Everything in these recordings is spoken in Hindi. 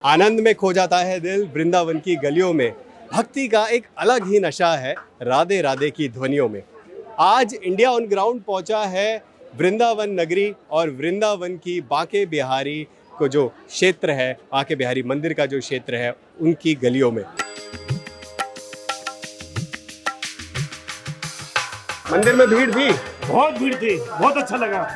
आनंद में खो जाता है दिल वृंदावन की गलियों में। भक्ति का एक अलग ही नशा है राधे राधे की ध्वनियों में। आज इंडिया ऑन ग्राउंड पहुंचा है वृंदावन नगरी और वृंदावन की बांके बिहारी को जो क्षेत्र है, बांके बिहारी मंदिर का जो क्षेत्र है, उनकी गलियों में। मंदिर में भीड़ थी, बहुत भीड़ थी, बहुत अच्छा लगा।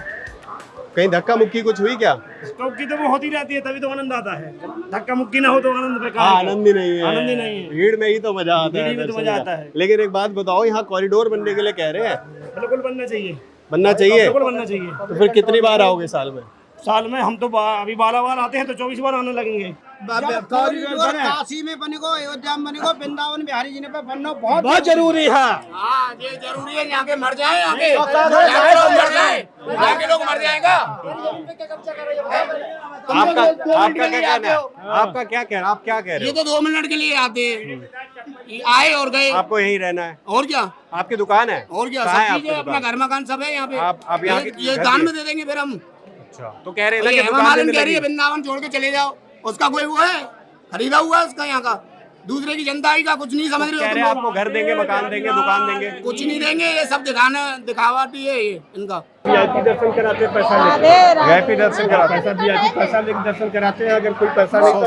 कहीं धक्का मुक्की कुछ हुई क्या? मुक्की तो वो होती रहती है, तभी तो आनंद आता है। धक्का मुक्की ना हो तो आनंद बेकार है। आनंद ही नहीं है, आनंद ही नहीं है। भीड़ में ही तो मजा आता है, भीड़ में तो मजा आता है। लेकिन एक बात बताओ, यहाँ कॉरिडोर बनने के लिए कह रहे हैं। बिल्कुल बनना चाहिए, बनना चाहिए। बिल्कुल बनना चाहिए। तो फिर कितनी बार आओगे साल में? साल में हम तो अभी 12 बार आते हैं, तो 24 बार आने लगेंगे। काशी में बनेगो, अयोध्या में बनेगो, वृंदावन बिहारी जी ने पे बनना बहुत जरूरी है। हाँ, ये जरूरी है। यहाँ के मर जाए, आगे लोग मर जाए, यहाँ के लोग मर जाएगा। आपका क्या कहना है? आपका क्या कहना, आप क्या कह रहे ये हो? तो 2 मिनट के लिए आते हैं, आए और गए। आपको यहीं रहना है? और क्या, आपकी दुकान है? और क्या, कहाँ है सब आपकी चीजें, अपना दुकान? घर मकान सब है यहाँ पे। आप यहाँ ये दान में दे देंगे फिर हम। अच्छा, तो कह रहे हैं ना कि हेमा दुकान मालिनी देने कह रही है लगी। वृंदावन छोड़ के चले जाओ, उसका कोई वो है? खरीदा हुआ है उसका, यहाँ का दूसरे की जनता का कुछ नहीं समझ कह रहे रहे हो हैं तुम आपको घर देंगे, मकान देंगे, दुकान देंगे। लोग? कुछ नहीं देंगे, ये सब दिखावटी है ये इनका। वीआईपी दर्शन कराते पैसा लेके, वीआईपी दर्शन कराते हैं। पैसा वीआईपी पैसा लेके दर्शन कराते हैं। अगर कोई पैसा नहीं तो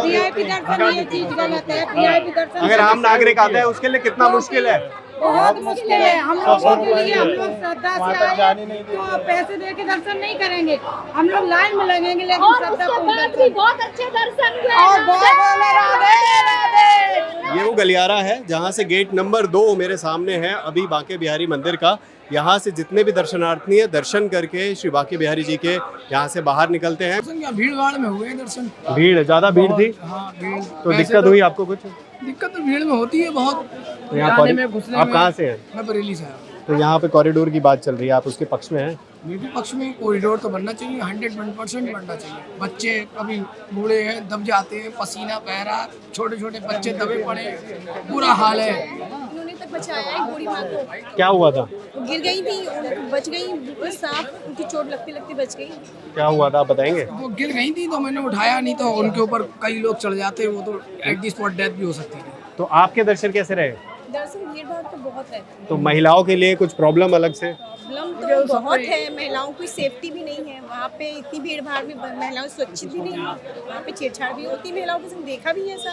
वीआईपी दर्शन ये चीज गलत है। वीआईपी दर्शन अगर आम नागरिक आते हैं उसके लिए कितना मुश्किल है? बहुत मुश्किल है। हम लोगों के लिए, हम लोग श्रद्धा से आए तो पैसे दे के दर्शन नहीं करेंगे, हम लोग लाइन में लगेंगे, लेकिन श्रद्धा पूर्वक बहुत अच्छे दर्शन हुए। और बहुत बोले राधे राधे। ये वो गलियारा है जहाँ से गेट नंबर 2 मेरे सामने है, अभी बांके बिहारी मंदिर का। यहाँ से जितने भी दर्शनार्थी हैं, दर्शन करके श्री बांके बिहारी जी के यहाँ से बाहर निकलते हैं। भीड़ भाड़ में हुए दर्शन। भीड़, ज्यादा भीड़ थी? हाँ, भीड़ तो दिक्कत हुई आपको कुछ? दिक्कत तो भीड़ में होती है बहुत। तो यहाँ आप कहाँ से हैं? मैं बरेली से आया। तो यहाँ पे कॉरिडोर की बात चल रही है, आप उसके पक्ष में हैं? मेरे पक्ष में कॉरिडोर तो बनना चाहिए, 100% बनना चाहिए। बच्चे कभी बूढ़े हैं, दब जाते हैं, पसीना बह रहा, छोटे छोटे बच्चे दबे पड़े, बुरा हाल है। उन्होंने तक बचाया है बूढ़ी माँ को। क्या हुआ था? वो गिर गई थी, बच गई, बिल्कुल साफ, उनकी चोट लगती लगती बच गई। क्या हुआ था, आप बताएंगे? वो गिर गई थी तो मैंने उठाया, नहीं तो उनके ऊपर कई लोग चढ़ जाते, वो तो एट दी स्पॉट डेथ भी हो सकती है। तो आपके दर्शन कैसे रहे? दरअसल भीड़ भाड़ तो बहुत है। तो महिलाओं के लिए कुछ प्रॉब्लम अलग से? प्रॉब्लम तो बहुत है, महिलाओं की सेफ्टी भी नहीं है वहाँ पे, इतनी भीड़ भाड़ में महिलाएं सुरक्षित भी नहीं है, वहाँ पे छेड़छाड़ भी होती है महिलाओं के संग। देखा भी है ऐसा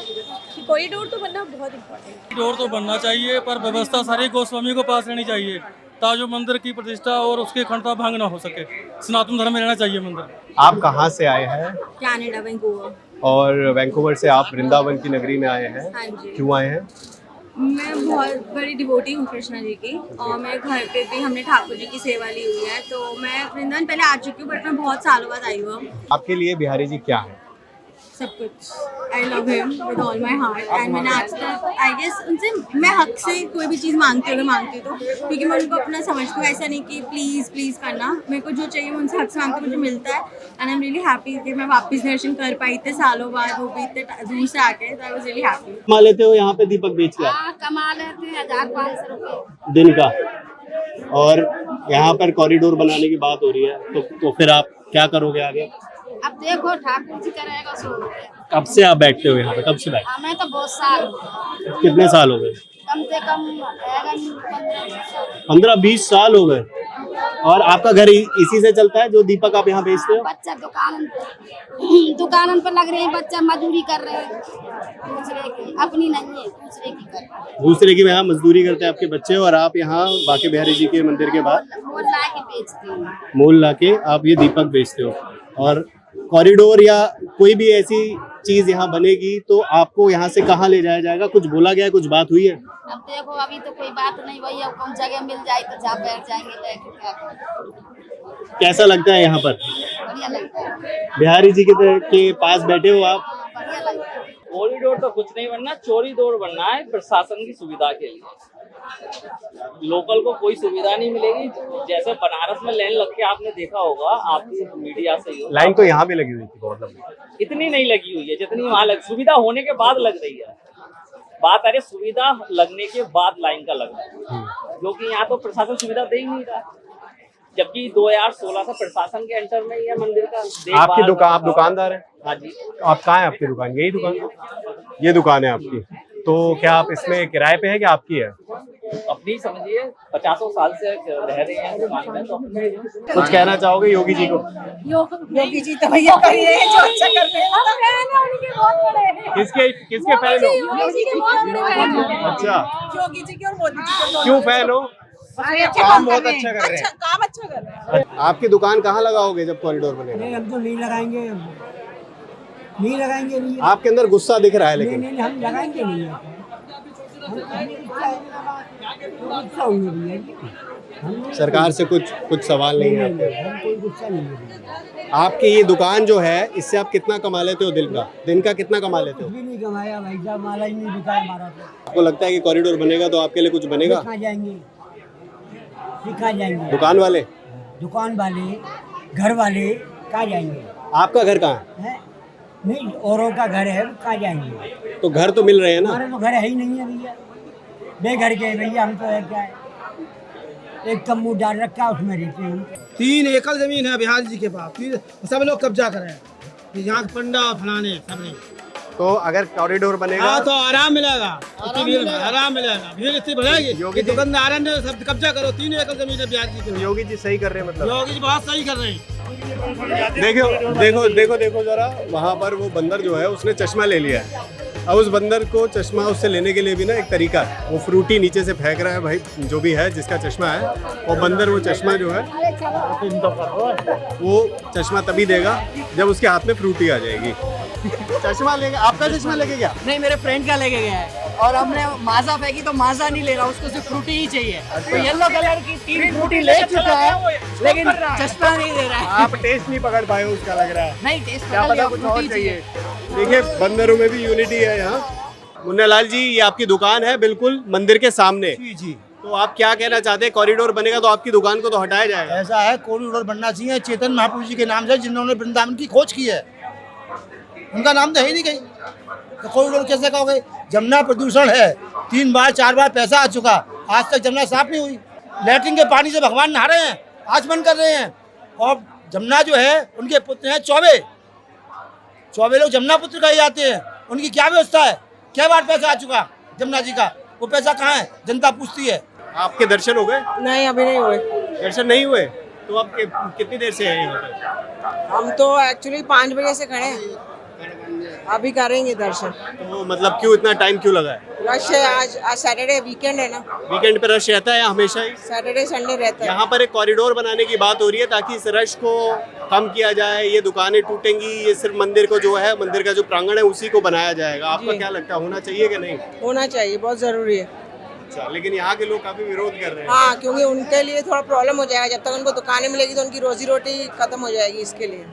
कि कॉरिडोर तो बनना बहुत इम्पोर्टेंट है। कॉरिडोर तो बनना चाहिए, पर व्यवस्था सारी गोस्वामी को पास रहनी चाहिए, ताकि मंदिर की प्रतिष्ठा और उसकी अखंडता भंग न हो सके। सनातन धर्म में रहना चाहिए मंदिर। आप कहाँ से आए हैं? Canada, Vancouver. और वैंकूवर से आप वृंदावन की नगरी में आए हैं? हाँ जी। क्यों आए हैं? मैं बहुत बड़ी डिवोटी हूँ कृष्णा जी की, और मेरे घर पे भी हमने ठाकुर जी की सेवा ली हुई है, तो मैं वृंदावन पहले आ चुकी हूँ, बट मैं बहुत सालों बाद आई हूँ। आपके लिए बिहारी जी क्या है? सब कुछ। I love him with all my heart, and मैंने आज तक आई गेस उनसे मैं हक से कोई भी चीज़ मांगती हूँ, क्योंकि मैं उनको अपना समझती हूँ। ऐसा नहीं कि प्लीज़ प्लीज़ करना, मेरे को जो चाहिए मैं उनसे हक से मांगती हूँ, मुझे मिलता है। And I am really happy कि मैं वापस दर्शन कर पाई इतने सालों बाद, वो भी इतने दूर से आके, तो आई वाज रियली हैप्पी। कमा लेते हो यहाँ पे दीपक बेच के? कमा लेते हैं 1500 रुपये दिन का। और यहाँ पर कॉरिडोर बनाने की बात हो रही है, तो फिर आप क्या करोगे आगे? अब देखो ठाकुर जी करेगा सो। कब से आप बैठते हो यहाँ पे? कब से बैठते? हमें तो बहुत साल, कितने साल हो गए? कम से कम 15-20 साल हो गए। और आपका घर इसी से चलता है, जो दीपक आप यहाँ बेचते हो? बच्चा दुकान पर लग रहे हैं, बच्चा मजदूरी कर रहे हैं दूसरे की, अपनी नहीं है, दूसरे की कर रहे हैं। दूसरे की यहाँ मजदूरी करते हैं आपके बच्चे, और आप यहाँ बांके बिहारी जी के मंदिर के बाद मोल ला के बेचते हैं। मोल ला के आप ये दीपक बेचते हो। और कॉरिडोर या कोई भी ऐसी चीज यहाँ बनेगी तो आपको यहाँ से कहाँ ले जाया जाएगा? कुछ बोला गया है, कुछ बात हुई है? अब देखो अभी तो कोई बात नहीं हुई है, कौन जगह मिल जाए तो जहाँ बैठ जाएंगे, लेके क्या करें। कैसा लगता है यहाँ पर? बढ़िया लगता है। बिहारी जी के पास बैठे हो आप? बढ़िया लगता है। कॉरिडोर तो कुछ नहीं बनना, चोरीडोर बनना है प्रशासन की सुविधा के लिए। लोकल को कोई सुविधा नहीं मिलेगी। जैसे बनारस में लाइन लग के आपने देखा होगा, आपकी मीडिया से ही लाइन तो यहाँ भी लगी हुई थी बहुत लंबी। इतनी नहीं लगी हुई है जितनी वहाँ लग, सुविधा होने के बाद लग रही है। बात अरे सुविधा लगने के बाद लाइन का लगना है, जो कि यहाँ तो प्रशासन सुविधा दे ही नहीं रहा। जबकि 2016 से प्रशासन के अंडर में यह मंदिर का आपकी दुकान, आप दुकानदार हैं? हाँ जी। आप कहाँ है आपकी दुकान? यही दुकान? ये दुकान है आपकी। तो क्या आप इसमें किराए पे है कि आपकी है? अपनी समझिए 50 साल से रह रहे हैं दुकान में, तो अपने कुछ कहना चाहोगे योगी जी को? योगी जी तो भैया कर रहे हैं जो अच्छा कर रहे हैं। उनके बहुत बड़े किसके फैन हो? योगी जी के बहुत बड़े फैन हैं। अच्छा, योगी जी के और मोदी जी के क्यों फैन हो? काम बहुत अच्छा कर रहे हैं। काम अच्छा कर रहे हैं। आपकी दुकान कहाँ लगाओगे जब कॉरिडोर बनेगा? हम तो नहीं लगाएंगे, नहीं लगाएंगे नहीं। आपके अंदर गुस्सा दिख रहा है लेकिन। नहीं, हम लगाएंगे नहीं। गुस्सा होंगे भैया, सरकार से कुछ सवाल नहीं है आपके? हम कोई गुस्सा नहीं है। आपकी ये दुकान जो है इससे आप कितना कमा लेते हो दिन का कितना कमा लेते हो? कुछ भी नहीं कमाया भाई साहब, माला ही नहीं बिका हमारा। तो आपको लगता है कि कॉरिडोर बनेगा तो आपके लिए कुछ बनेगा? दिखा जाएंगे, दिखा जाएंगे। दुकान वाले, दुकान वाले, घर वाले कहाँ जाएंगे? आपका घर कहाँ हैं? नहीं, औरों का घर है, कहाँ जाएंगे? है? तो घर तो मिल रहे हैं ना? हमारे तो घर है ही नहीं है भैया, बेघर के भैया हम तो है क्या है, एक तम्बू डाल रखा है उसमें रहते हैं। 3 एकड़ जमीन है बिहार जी के पास, सब लोग कब्जा कर रहे हैं, यहाँ के पंडा फलाने सब ने। तो अगर कॉरिडोर बनेगा हाँ तो आराम मिलेगा, आराम मिलेगा, भीड़ इतनी बढ़ेगी। योगी जी- दुकानदार ने सब कब्जा करो, 3 एकड़ जमीन है बिहार जी के। योगी जी सही कर रहे हैं मतलब? योगी जी बहुत सही कर रहे हैं। देखो जरा, वहाँ पर वो बंदर जो है उसने चश्मा ले लिया है। अब उस बंदर को चश्मा उससे लेने के लिए भी ना एक तरीका है, वो फ्रूटी नीचे से फेंक रहा है भाई, जो भी है जिसका चश्मा है वो बंदर वो चश्मा जो है वो चश्मा तभी देगा जब उसके हाथ में फ्रूटी आ जाएगी। चश्मा लेके, आपका चश्मा लेके गया? नहीं, मेरे फ्रेंड का लेके गया है और हमने माजा फेंकी तो माजा नहीं ले रहा, उसको सिर्फ फ्रूटी ही चाहिए। तो येलो कलर की 3 फ्रूटी ले चुका है लेकिन चश्मा नहीं दे रहा है। आप टेस्ट नहीं पकड़ पाए उसका लग रहा है। नहीं, टेस्ट क्या पता कुछ और चाहिए। देखिए बंदरों में भी यूनिटी है यहाँ। मुन्ना लाल जी, ये आपकी दुकान है बिल्कुल मंदिर के सामने। जी, तो आप क्या कहना चाहते हैं? कॉरिडोर बनेगा तो आपकी दुकान को तो हटाया जाएगा? ऐसा है, कॉरिडोर बनना चाहिए चेतन महाप्रभु जी के नाम से, जिन्होंने वृंदावन की खोज की है, उनका नाम तो है ही नहीं कहीं, तो कॉरिडोर कैसे कहोगे? जमुना प्रदूषण है, 3 बार 4 बार पैसा आ चुका, आज तक जमुना साफ नहीं हुई। लैट्रिन के पानी से भगवान नहा रहे हैं, आज बंद कर रहे हैं। और जमुना जो है उनके पुत्र हैं चौबे लोग जमुना पुत्र कहे जाते हैं। उनकी क्या व्यवस्था है? क्या बार पैसा आ चुका जमुना जी का? वो पैसा कहाँ है? जनता पूछती है। आपके दर्शन हो गए? नहीं, अभी नहीं हुए। दर्शन नहीं हुए? तो आप कितनी देर से हैं यहाँ पे? हम तो एक्चुअली 5 बजे से खड़े हैं, अभी करेंगे दर्शन। तो मतलब क्यों इतना टाइम क्यों लगा है? रश है, आज सैटरडे वीकेंड है ना, वीकेंड पे रश रहता है हमेशा ही? सैटरडे संडे रहता है। यहाँ पर एक कॉरिडोर बनाने की बात हो रही है ताकि इस रश को कम किया जाए, ये दुकानें टूटेंगी, ये सिर्फ मंदिर को जो है, मंदिर का जो प्रांगण है उसी को बनाया जाएगा। आपका क्या लगता है, होना चाहिए कि नहीं? होना चाहिए, बहुत जरूरी है। अच्छा, लेकिन यहाँ के लोग काफी विरोध कर रहे हैं। हाँ, क्योंकि उनके लिए थोड़ा प्रॉब्लम हो जाएगा, जब तक उनको दुकानें मिलेगी तो उनकी रोजी रोटी खत्म हो जाएगी, इसके लिए।